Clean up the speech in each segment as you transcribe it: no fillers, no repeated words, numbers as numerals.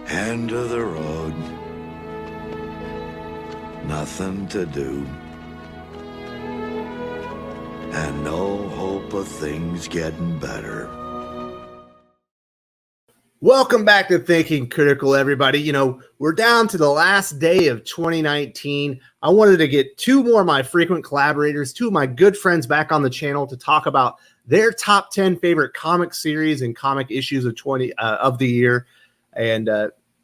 End of the road. Nothing to do. And no hope of things getting better. Welcome back to Thinking Critical, everybody. You know, we're down to the last day of 2019. I wanted to get two more of my frequent collaborators, two of my good friends back on the channel to talk about their top 10 favorite comic series and comic issues of of the year. And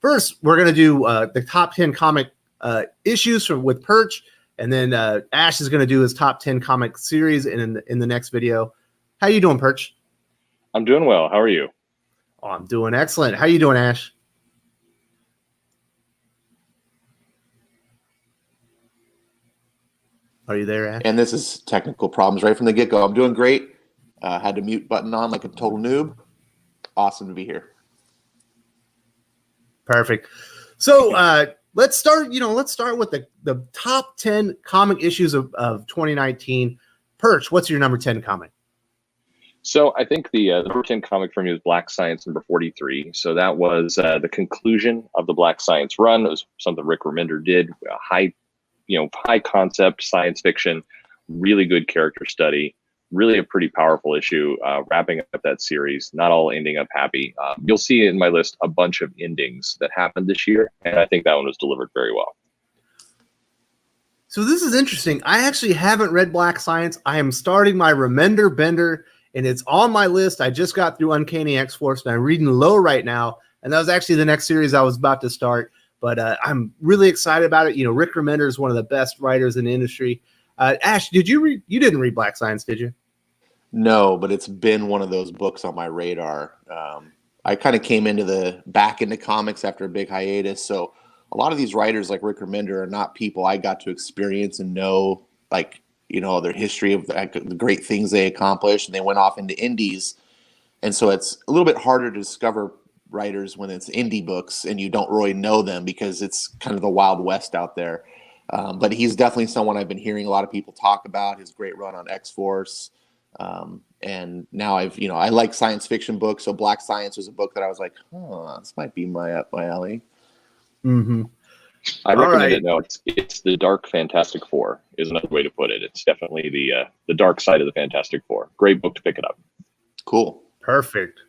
first, we're going to do the top 10 comic issues with Perch, and then Ash is going to do his top 10 comic series in the next video. How you doing, Perch? I'm doing well. How are you? Oh, I'm doing excellent. How you doing, Ash? Are you there, Ash? And this is technical problems right from the get-go. I'm doing great. Had the mute button on like a total noob. Awesome to be here. Perfect. So let's start. Let's start with the top 10 comic issues of 2019. Perch, what's your number 10 comic? So I think the number 10 comic for me was Black Science number 43. So that was the conclusion of the Black Science run. It was something Rick Remender did. High concept science fiction, really good character study, really a pretty powerful issue. Wrapping up that series, not all ending up happy. You'll see in my list a bunch of endings that happened this year, and I think that one was delivered very well. So this is interesting. I actually haven't read Black Science. I am starting my Remender Bender, and it's on my list. I just got through Uncanny X-Force, and I'm reading Low right now, and that was actually the next series I was about to start. But I'm really excited about it. You know, Rick Remender is one of the best writers in the industry. Ash, did you read? You didn't read Black Science, did you? No, but it's been one of those books on my radar. I kind of came back into comics after a big hiatus. So a lot of these writers like Rick Remender are not people I got to experience and know, like, you know, their history of the great things they accomplished, and they went off into indies. And so it's a little bit harder to discover writers when it's indie books and you don't really know them because it's kind of the Wild West out there. But he's definitely someone I've been hearing a lot of people talk about, his great run on X-Force. And now I like science fiction books. So Black Science was a book that I was like, oh, this might be my alley. Mm-hmm. I recommend it. No, it's the Dark Fantastic Four is another way to put it. It's definitely the dark side of the Fantastic Four. Great book to pick it up. Cool. Perfect.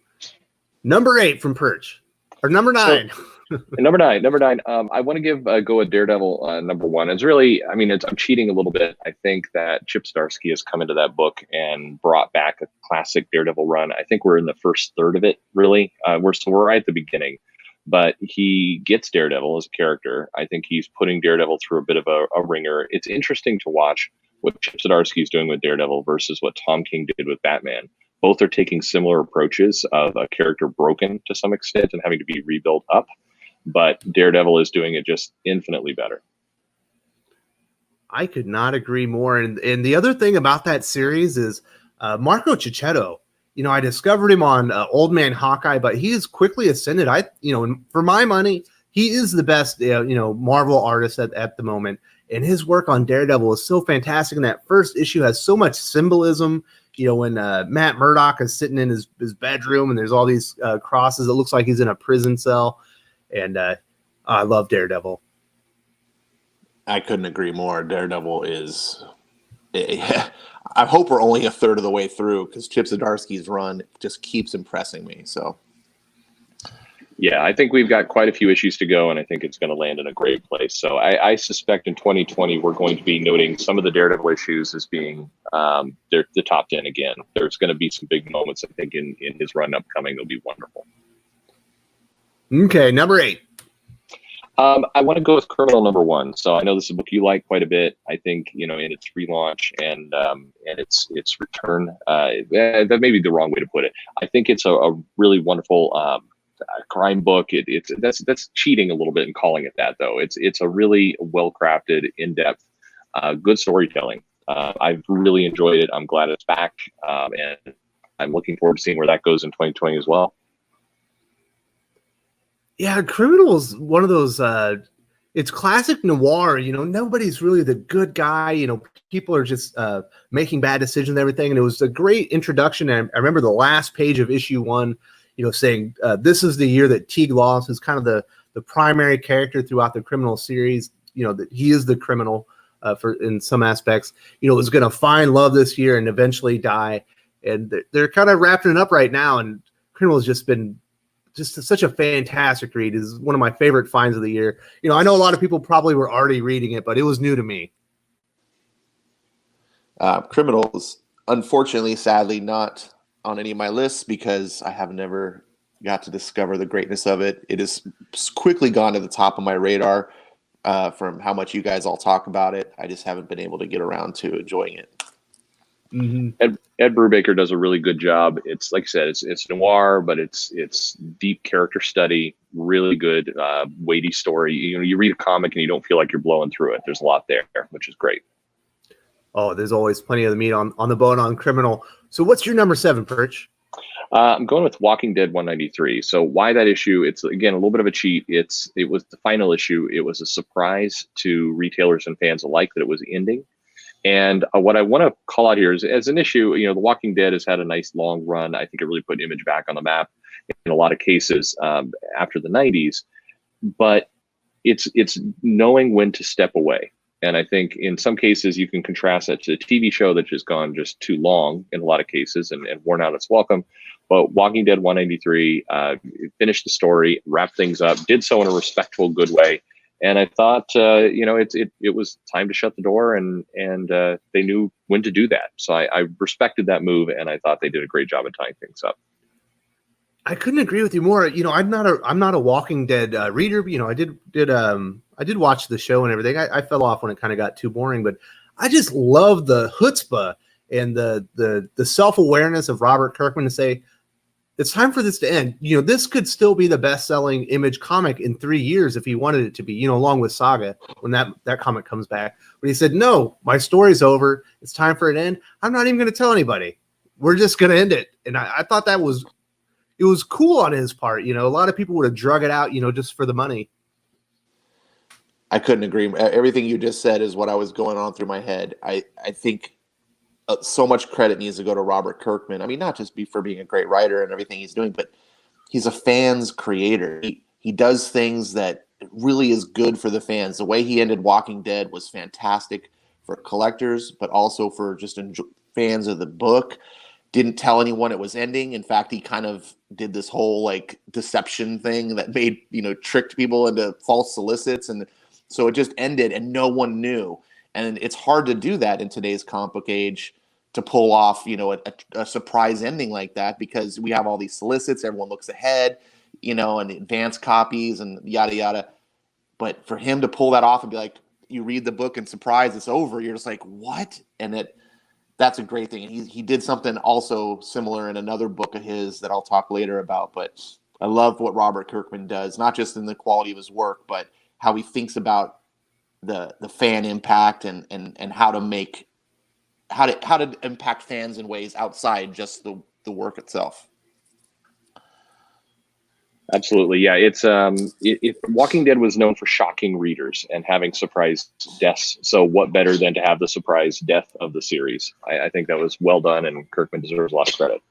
Number 8 from Perch, or number 9. So, number nine. I want to give go a Daredevil number 1. It's really, I'm cheating a little bit. I think that Chip Zdarsky has come into that book and brought back a classic Daredevil run. I think we're in the first third of it, really. We're right at the beginning. But he gets Daredevil as a character. I think he's putting Daredevil through a bit of a ringer. It's interesting to watch what Chip Zdarsky is doing with Daredevil versus what Tom King did with Batman. Both are taking similar approaches of a character broken to some extent and having to be rebuilt up. But Daredevil is doing it just infinitely better. I could not agree more. And the other thing about that series is Marco Checchetto. You know, I discovered him on Old Man Hawkeye, but he has quickly ascended. For my money, he is the best, Marvel artist at the moment. And his work on Daredevil is so fantastic. And that first issue has so much symbolism. You know, when Matt Murdock is sitting in his bedroom and there's all these crosses, it looks like he's in a prison cell. And I love Daredevil. I couldn't agree more. Daredevil is... I hope we're only a third of the way through because Chip Zdarsky's run just keeps impressing me. So, yeah, I think we've got quite a few issues to go, and I think it's going to land in a great place. So I suspect in 2020 we're going to be noting some of the Daredevil issues as being the top 10 again. There's going to be some big moments, I think, in his run upcoming. They'll be wonderful. Okay, number 8. I want to go with Criminal number 1. So I know this is a book you like quite a bit. I think, in its relaunch and its return, that may be the wrong way to put it. I think it's a really wonderful crime book. That's cheating a little bit in calling it that, though. It's a really well-crafted, in-depth, good storytelling. I've really enjoyed it. I'm glad it's back, and I'm looking forward to seeing where that goes in 2020 as well. Yeah, Criminal is one of those, it's classic noir, nobody's really the good guy, people are just making bad decisions and everything. And it was a great introduction. And I remember the last page of issue 1, saying this is the year that Teague Laws, who's kind of the primary character throughout the criminal series, that he is the criminal for in some aspects, is going to find love this year and eventually die. And they're kind of wrapping it up right now. And Criminal has just been such a fantastic read. Is one of my favorite finds of the year. I know a lot of people probably were already reading it, but it was new to me. Criminal is unfortunately, sadly, not on any of my lists because I have never got to discover the greatness of it. It has quickly gone to the top of my radar from how much you guys all talk about it. I just haven't been able to get around to enjoying it. Mm-hmm. Ed Brubaker does a really good job. It's like I said, it's noir, but it's deep character study, really good, weighty story. You read a comic and you don't feel like you're blowing through it. There's a lot there, which is great. Oh, there's always plenty of the meat on the bone on Criminal. So what's your number 7, Perch? I'm going with Walking Dead 193. So why that issue? It's, again, a little bit of a cheat. It was the final issue. It was a surprise to retailers and fans alike that it was ending. And what I want to call out here is, as an issue, The Walking Dead has had a nice long run. I think it really put Image back on the map in a lot of cases after the 90s. But it's knowing when to step away. And I think in some cases you can contrast that to the TV show that has gone just too long in a lot of cases and worn out its welcome. But Walking Dead 193 finished the story, wrapped things up, did so in a respectful, good way. And I thought, it was time to shut the door, and they knew when to do that. So I respected that move, and I thought they did a great job of tying things up. I couldn't agree with you more. I'm not a Walking Dead reader. I did watch the show and everything. I fell off when it kind of got too boring, but I just love the chutzpah and the self-awareness of Robert Kirkman to say, it's time for this to end. This could still be the best-selling Image comic in 3 years if he wanted it to be, along with Saga when that comic comes back. But he said, no, my story's over. It's time for it to end. I'm not even going to tell anybody. We're just going to end it. And I thought it was cool on his part. A lot of people would have drug it out, just for the money. I couldn't agree. Everything you just said is what I was going on through my head. I think so much credit needs to go to Robert Kirkman. I mean, not just for being a great writer and everything he's doing, but he's a fans creator. He does things that really is good for the fans. The way he ended Walking Dead was fantastic for collectors, but also for just fans of the book. Didn't tell anyone it was ending. In fact, he kind of did this whole deception thing that made, tricked people into false solicits. And so it just ended and no one knew. And it's hard to do that in today's comic book age, to pull off, a surprise ending like that, because we have all these solicits. Everyone looks ahead, and advanced copies and yada, yada. But for him to pull that off and be like, you read the book and surprise, it's over. You're just like, what? And that's a great thing. And he did something also similar in another book of his that I'll talk later about. But I love what Robert Kirkman does, not just in the quality of his work, but how he thinks about the fan impact and how to impact fans in ways outside just the work itself. Absolutely. Yeah. It's Walking Dead was known for shocking readers and having surprise deaths. So what better than to have the surprise death of the series? I think that was well done, and Kirkman deserves a lot of credit.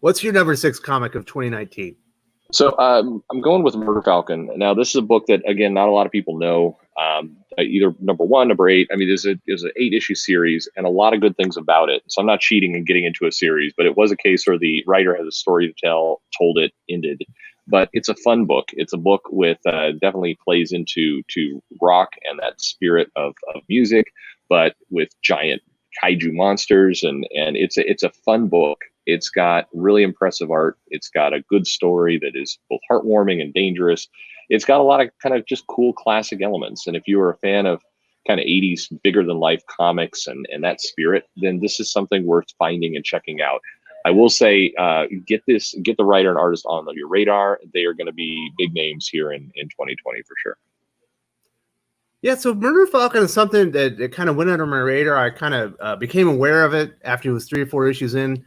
What's your number 6 comic of 2019? So I'm going with Murder Falcon. Now, this is a book that, again, not a lot of people know. Either number 1, number 8. I mean, there's an 8-issue series and a lot of good things about it. So I'm not cheating and getting into a series, but it was a case where the writer has a story to tell, told it, ended. But it's a fun book. It's a book with definitely plays into rock and that spirit of music, but with giant kaiju monsters, and it's a fun book. It's got really impressive art. It's got a good story that is both heartwarming and dangerous. It's got a lot of kind of just cool classic elements. And if you are a fan of kind of 80s bigger than life comics and that spirit, then this is something worth finding and checking out. I will say, get the writer and artist on your radar. They are going to be big names here in 2020 for sure. Yeah, so Murder Falcon is something that kind of went under my radar. I kind of became aware of it after it was 3 or 4 issues in,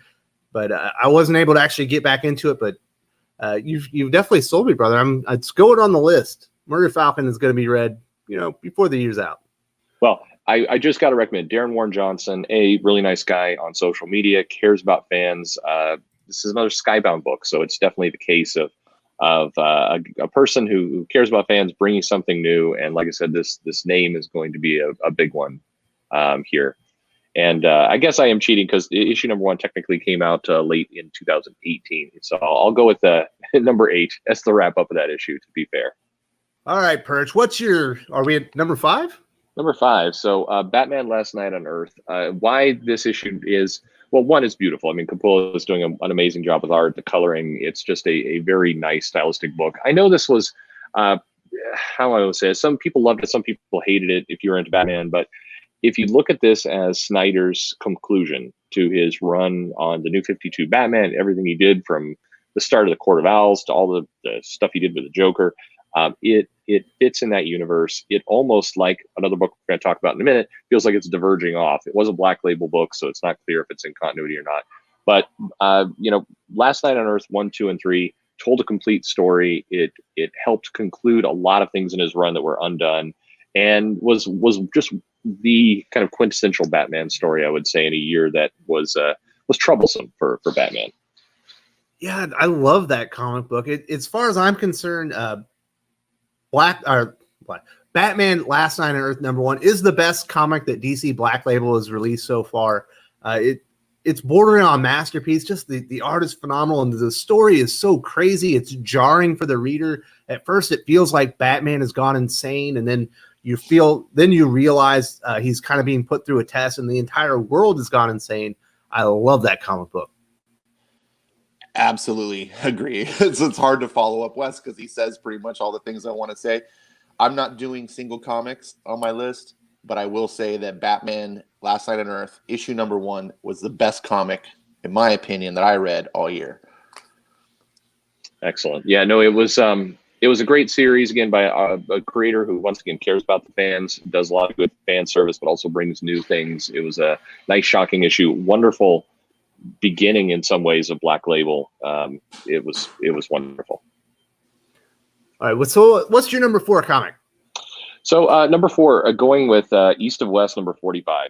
but I wasn't able to actually get back into it. But you've definitely sold me, brother. It's going on the list. Murder Falcon is going to be read, before the year's out. Well, I just got to recommend Darren Warren Johnson, a really nice guy on social media, cares about fans. this is another Skybound book, so it's definitely the case of a person who cares about fans bringing something new. And like I said, this name is going to be a big one here. And I guess I am cheating because issue number 1 technically came out late in 2018. So I'll go with number 8 as the wrap up of that issue, to be fair. All right, Perch. Are we at number 5? Number 5. So Batman Last Night on Earth. Why this issue is, well, 1 is beautiful. I mean, Capullo is doing an amazing job with art, the coloring. It's just a very nice stylistic book. I know this was, how I would say, some people loved it, some people hated it if you're into Batman. But if you look at this as Snyder's conclusion to his run on the New 52 Batman, everything he did from the start of the Court of Owls to all the stuff he did with the Joker, it fits in that universe. It almost, like another book we're going to talk about in a minute, feels like it's diverging off. It was a Black Label book, so it's not clear if it's in continuity or not. But Last Night on Earth 1, 2, and 3 told a complete story. It helped conclude a lot of things in his run that were undone, and was just the kind of quintessential Batman story, I would say, in a year that was troublesome for Batman. Yeah, I love that comic book. As far as I'm concerned, Batman Last Night on Earth number 1 is the best comic that DC Black Label has released so far. It's bordering on masterpiece. Just the art is phenomenal, and the story is so crazy. It's jarring for the reader. At first, it feels like Batman has gone insane, and then you realize he's kind of being put through a test, and the entire world has gone insane. I love that comic book. Absolutely agree. It's hard to follow up Wes because he says pretty much all the things I want to say. I'm not doing single comics on my list, but I will say that Batman Last Night on Earth issue number 1 was the best comic, in my opinion, that I read all year. Excellent. Yeah, no, it was a great series, again, by a creator who, once again, cares about the fans, does a lot of good fan service, but also brings new things. It was a nice, shocking issue. Wonderful beginning in some ways of Black Label. It was wonderful. All right, so what's your number 4 comic? So number 4, going with East of West number 45,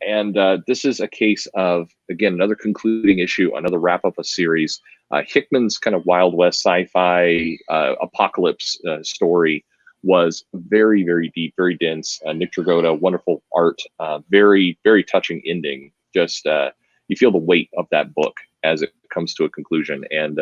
and this is a case of, again, another concluding issue, another wrap up a series. Hickman's kind of Wild West sci-fi apocalypse story was very, very deep, very dense. Nick Dragotta, wonderful art, very, very touching ending. Just you feel the weight of that book as it comes to a conclusion. And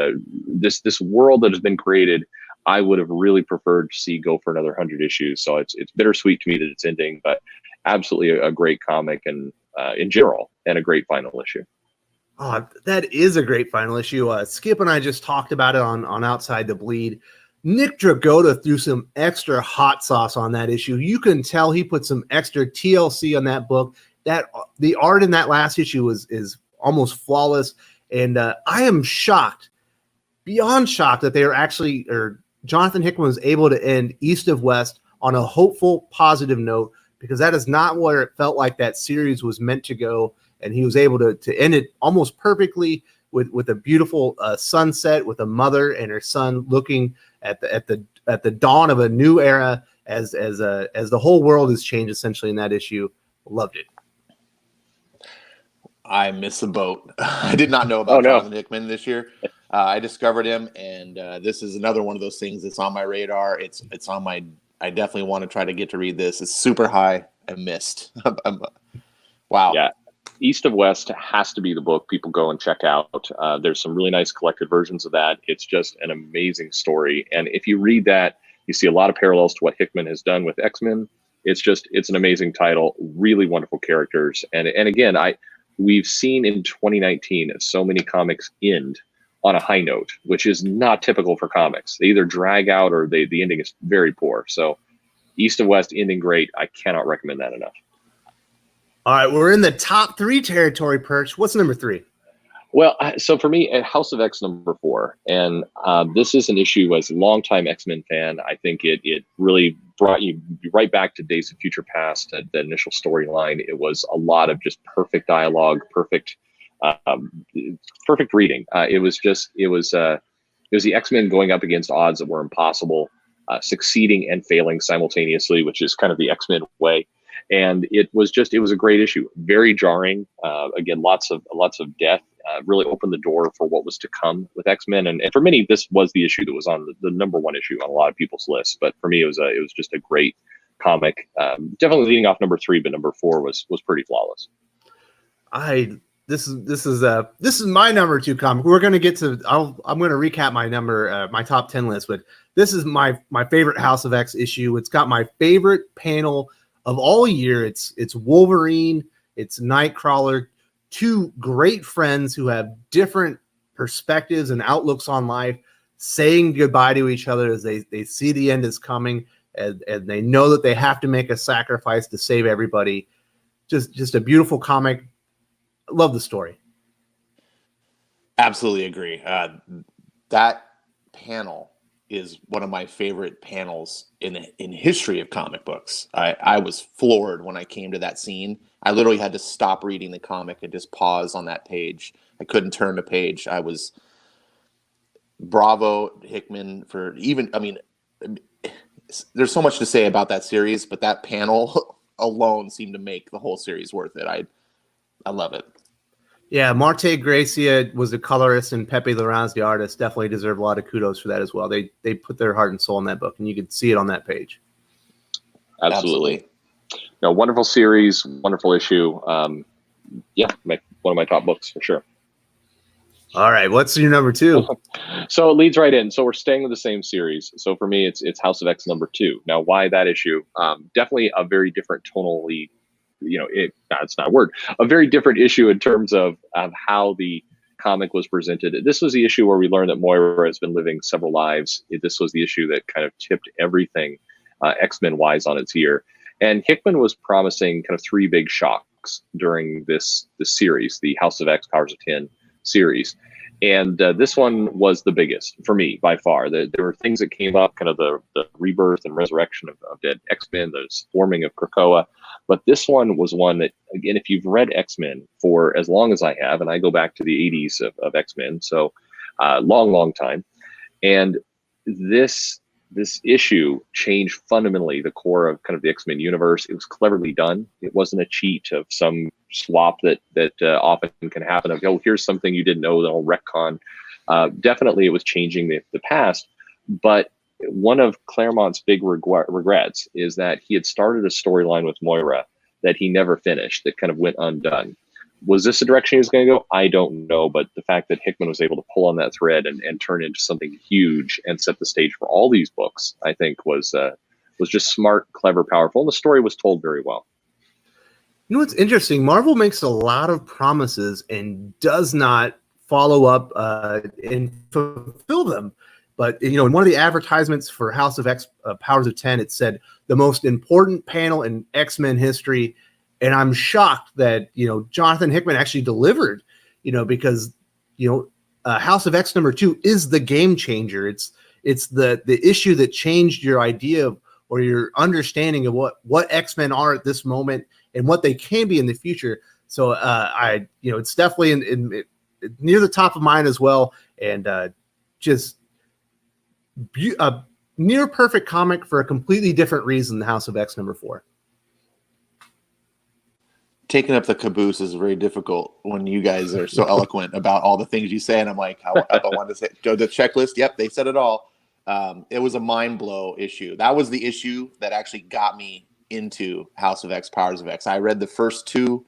this world that has been created, I would have really preferred to see go for another 100 issues. So it's bittersweet to me that it's ending, but absolutely a great comic, and in general, and a great final issue. Oh, that is a great final issue. Skip and I just talked about it on Outside the Bleed. Nick Dragotta threw some extra hot sauce on that issue. You can tell he put some extra TLC on that book. That the art in that last issue is almost flawless, and I am shocked, beyond shocked, that they are actually, or Jonathan Hickman was able to end East of West on a hopeful, positive note, because that is not where it felt like that series was meant to go, and he was able to end it almost perfectly with a beautiful sunset, with a mother and her son looking at the dawn of a new era as the whole world has changed essentially in that issue. Loved it. I miss a boat. I did not know about Jonathan Hickman this year. I discovered him, and this is another one of those things that's on my radar. It's on my. I definitely want to try to get to read this. It's super high. I missed. Wow. Yeah. East of West has to be the book people go and check out. There's some really nice collected versions of that. It's just an amazing story. And if you read that, you see a lot of parallels to what Hickman has done with X-Men. It's an amazing title, really wonderful characters. And again, we've seen in 2019 so many comics end on a high note, which is not typical for comics. They either drag out or the ending is very poor. So East of West ending great. I cannot recommend that enough. All right, we're in the top 3 territory, Perch. What's number 3? Well, so for me, House of X number 4, and this is an issue as a longtime X-Men fan. I think it really brought you right back to Days of Future Past, the initial storyline. It was a lot of just perfect dialogue, perfect reading. It was the X-Men going up against odds that were impossible, succeeding and failing simultaneously, which is kind of the X-Men way. And it was a great issue, very jarring. Again, lots of death. Really opened the door for what was to come with X-Men, and for many, this was the issue that was on the number one issue on a lot of people's lists. But for me, it was just a great comic. Definitely leading off number 3, but number 4 was pretty flawless. This is my number 2 comic. We're going to get to. I'm going to recap my top 10 list, but this is my favorite House of X issue. It's got my favorite panel of all year. It's Wolverine, it's Nightcrawler, 2 great friends who have different perspectives and outlooks on life, saying goodbye to each other as they see the end is coming, and they know that they have to make a sacrifice to save everybody. Just a beautiful comic. Love the story. Absolutely agree. That panel is one of my favorite panels in history of comic books. I was floored when I came to that scene. I literally had to stop reading the comic and just pause on that page. I couldn't turn the page. I was bravo Hickman for even. I mean, there's so much to say about that series, but that panel alone seemed to make the whole series worth it. I love it. Yeah, Marte Gracia was the colorist and Pepe Larraz the artist. Definitely deserve a lot of kudos for that as well. They put their heart and soul in that book, and you can see it on that page. Absolutely. No, wonderful series, wonderful issue. One of my top books for sure. All right, what's your number 2? So it leads right in. So we're staying with the same series. So for me, it's House of X number 2. Now, why that issue? Definitely a very different tonally. It's not a word. A very different issue in terms of how the comic was presented. This was the issue where we learned that Moira has been living several lives. This was the issue that kind of tipped everything X-Men wise on its ear. And Hickman was promising kind of 3 big shocks during this series, the House of X Powers of 10 series. And this one was the biggest for me by far. There were things that came up, kind of the rebirth and resurrection of dead X-Men, the forming of Krakoa. But this one was one that, again, if you've read X-Men for as long as I have, and I go back to the 80s of X-Men, so long time. And this issue changed fundamentally the core of kind of the X-Men universe. It was cleverly done. It wasn't a cheat of some swap that often can happen of, here's something you didn't know, that'll retcon. Definitely it was changing the past, but one of Claremont's big regrets is that he had started a storyline with Moira that he never finished, that kind of went undone. Was this the direction he was going to go? I don't know, but the fact that Hickman was able to pull on that thread and turn it into something huge and set the stage for all these books, I think was just smart, clever, powerful, and the story was told very well. You know what's interesting? Marvel makes a lot of promises and does not follow up and fulfill them. But in one of the advertisements for House of X Powers of 10, it said the most important panel in X-Men history. And I'm shocked that, Jonathan Hickman actually delivered, because, House of X number 2 is the game changer. It's the issue that changed your idea of, or your understanding of what X-Men are at this moment and what they can be in the future. So it's definitely in near the top of mine as well. And just a near perfect comic for a completely different reason than House of X number 4. Taking up the caboose is very difficult when you guys are so eloquent about all the things you say. And I'm like, I wanted to say, the checklist. Yep, they said it all. It was a mind blow issue. That was the issue that actually got me into House of X, Powers of X. I read the first 2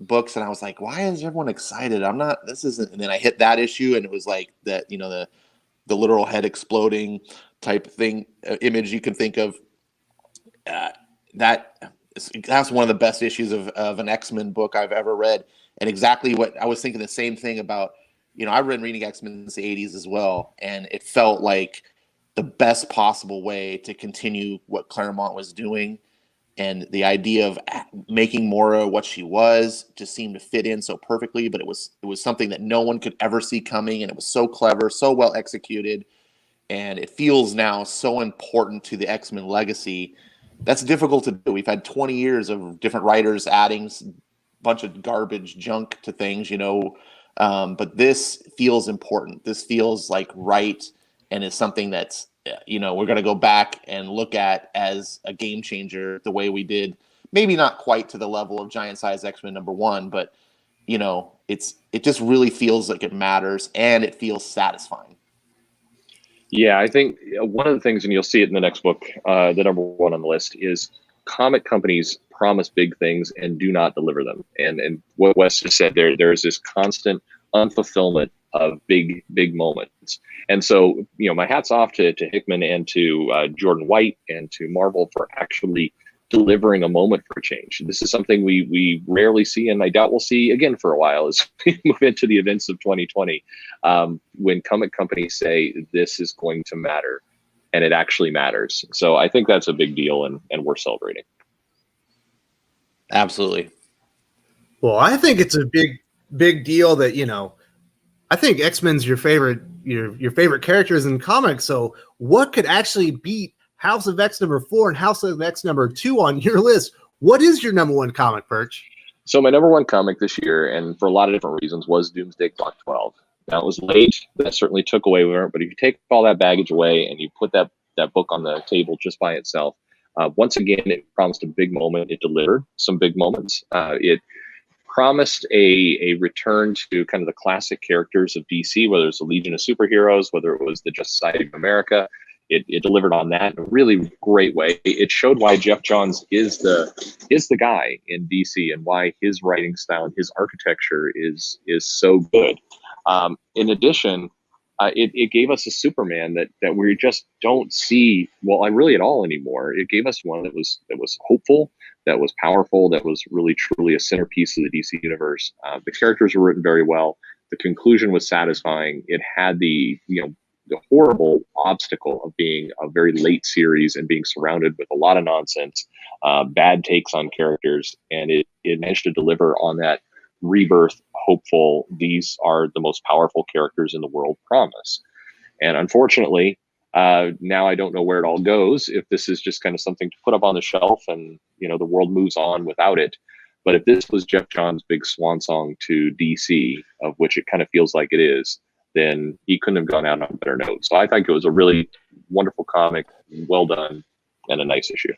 books and I was like, why is everyone excited? This isn't. And then I hit that issue and it was like that, the literal head exploding type thing, image you can think of. That's one of the best issues of an X-Men book I've ever read. And exactly what I was thinking, the same thing about, I've been reading X-Men since the 80s as well. And it felt like the best possible way to continue what Claremont was doing. And the idea of making Moira what she was just seemed to fit in so perfectly, but it was something that no one could ever see coming. And it was so clever, so well executed. And it feels now so important to the X-Men legacy. That's difficult to do. We've had 20 years of different writers adding a bunch of garbage junk to things, but this feels important. This feels like right, and is something that's, we're going to go back and look at as a game changer the way we did maybe not quite to the level of Giant Size X-Men #1, but it just really feels like it matters and it feels satisfying. Yeah, I think one of the things, and you'll see it in the next book, the #1 on the list, is comic companies promise big things and do not deliver them. And what Wes just said, there's this constant unfulfillment of big moments. And so, my hat's off to Hickman and to Jordan White and to Marvel for actually delivering a moment for a change. This is something we rarely see, and I doubt we'll see again for a while as we move into the events of 2020, when comic companies say this is going to matter, and it actually matters. So I think that's a big deal, and we're celebrating. Absolutely. Well, I think it's a big deal that, I think X-Men's your favorite characters in comics. So what could actually beat House of X #4 and House of X #2 on your list? What is your #1 comic, Perch? So my #1 comic this year, and for a lot of different reasons, was Doomsday Clock 12. Now, it was late. That certainly took away from it. But if you take all that baggage away and you put that book on the table just by itself, once again, it promised a big moment. It delivered some big moments. It promised a return to kind of the classic characters of DC, whether it's the Legion of Superheroes, whether it was the Justice Society of America. It delivered on that in a really great way. It showed why Geoff Johns is the guy in DC and why his writing style and his architecture is so good. In addition, it gave us a Superman that we just don't see really at all anymore. It gave us one that was hopeful, that was powerful, that was really truly a centerpiece of the DC universe. The characters were written very well. The conclusion was satisfying. It had the horrible obstacle of being a very late series and being surrounded with a lot of nonsense, bad takes on characters, and it managed to deliver on that rebirth, hopeful, these are the most powerful characters in the world promise. And unfortunately, now I don't know where it all goes, if this is just kind of something to put up on the shelf and the world moves on without it. But if this was Geoff Johns' big swan song to DC, of which it kind of feels like it is, then he couldn't have gone out on a better note. So I think it was a really wonderful comic, well done, and a nice issue.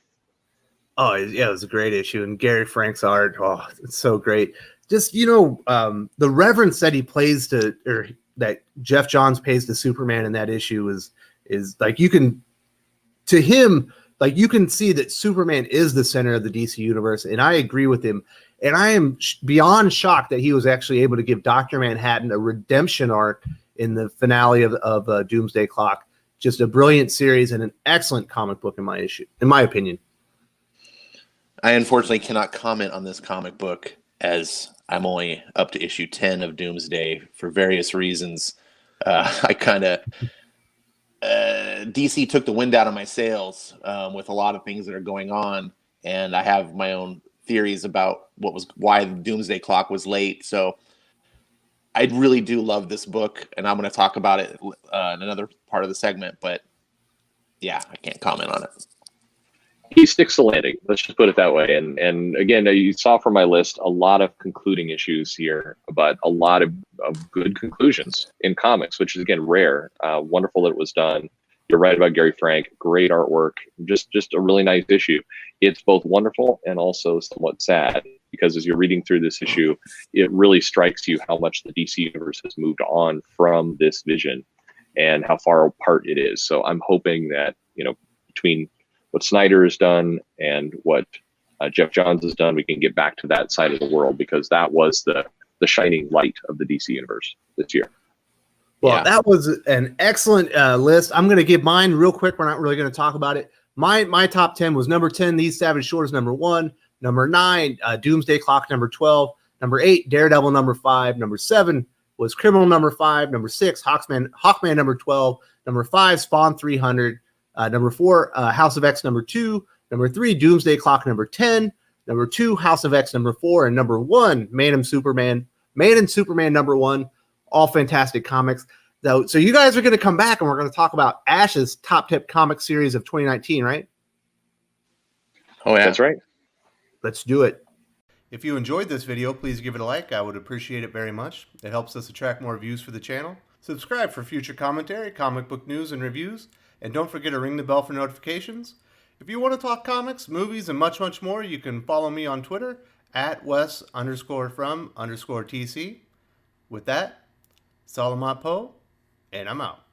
Oh, yeah, it was a great issue. And Gary Frank's art, it's so great. Just, the reverence that he plays that Geoff Johns pays to Superman in that issue is like, you can see that Superman is the center of the DC universe. And I agree with him. And I am beyond shocked that he was actually able to give Dr. Manhattan a redemption arc in the finale of Doomsday Clock. Just a brilliant series and an excellent comic book in my opinion. I unfortunately cannot comment on this comic book as I'm only up to issue 10 of Doomsday for various reasons. DC took the wind out of my sails with a lot of things that are going on, and I have my own theories about why the Doomsday Clock was late. So I really do love this book, and I'm going to talk about it in another part of the segment. But yeah, I can't comment on it. He sticks the landing. Let's just put it that way. And again, you saw from my list a lot of concluding issues here, but a lot of good conclusions in comics, which is again rare. Wonderful that it was done. You're right about Gary Frank. Great artwork. Just a really nice issue. It's both wonderful and also somewhat sad, because as you're reading through this issue, it really strikes you how much the DC universe has moved on from this vision and how far apart it is. So I'm hoping that between what Snyder has done and what Geoff Johns has done, we can get back to that side of the world, because that was the shining light of the DC universe this year. Well, That was an excellent list. I'm going to give mine real quick. We're not really going to talk about it. My top 10 was number 10, These Savage Shores, number 1. Number 9, Doomsday Clock, number 12. Number 8, Daredevil, number 5. Number 7 was Criminal, number 5. Number 6, Hawkman, number 12. Number 5, Spawn 300. Number 4, House of X, number 2. Number 3, Doomsday Clock, number 10. Number 2, House of X, number 4. And number 1, Man and Superman, number 1. All fantastic comics. So you guys are going to come back and we're going to talk about Ash's top tip comic series of 2019, right? Oh, yeah. That's right. Let's do it. If you enjoyed this video, please give it a like. I would appreciate it very much. It helps us attract more views for the channel. Subscribe for future commentary, comic book news, and reviews. And don't forget to ring the bell for notifications. If you want to talk comics, movies, and much, much more, you can follow me on Twitter at Wes_from_TC. With that, Salamat Po, and I'm out.